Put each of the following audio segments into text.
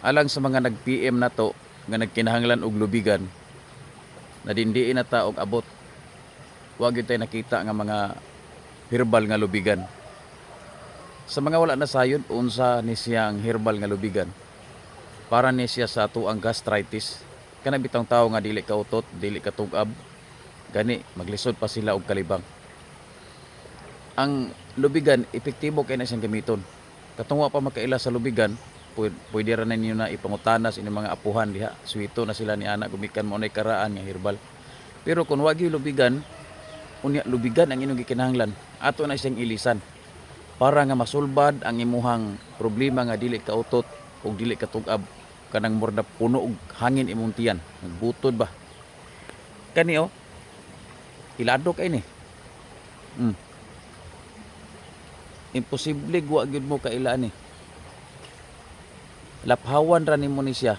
Alang sa mga nag-PM na to nga nagkinahanglan og lubigan na dindiin na ta og abot, wa gyud tay nakita nga mga herbal nga lubigan. Sa mga wala na sayon, unsa ni siyang herbal nga lubigan? Para ni siya sa tuang gastritis. Kana bitang tawo nga dili ka utot, dili ka tugab, gani maglisod pa sila og kalibang. Ang lubigan epektibo kay na siyang gamiton. Katong wa pa makaila sa lubigan, pwede ra na ninyo na ipangutanas inyong mga apuhan diha. Suwito na sila ni ana gumikan mo nay karaan nga herbal. Pero kung wagi lubigan, unya lubigan ang inyong gikinahanglan, ato na siyang ilisan para nga masulbad ang imuhang problema nga dili ka utot ug dili ka tugab, kanang murda puno og hangin imong tiyan, nagbutod ba. Kani oh, ilado kay ni. Imposible wa gyud mo kaila ni. Laphawan ra nimo ni siya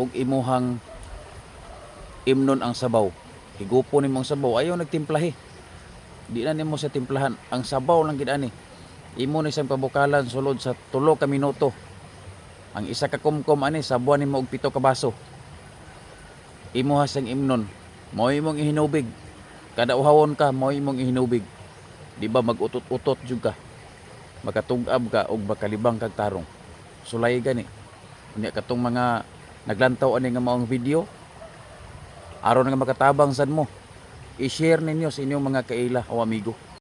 ug imuhang imnon ang sabaw. Higupo nimo ang sabaw, ayaw nagtimplahi. Di na nimo sa timplahan, ang sabaw lang gid ani. Imo ni siyang pabukalan sulod sa 3 ka minuto. Ang isa ka kumkom ani sabuan nimo og 7 ka baso. Imo ha siyang imnon, mao imong ihinubig. Kada uhawon ka, mao imong ihinubig. Di ba mag-utot-utot jud ka. Makatugab ka og makalibang kag tarong. Sulay gani. Unya katong mga naglantaw ani nga maong video, aron nga makatabang sad mo, i-share ninyo sa inyong mga kaila o amigo.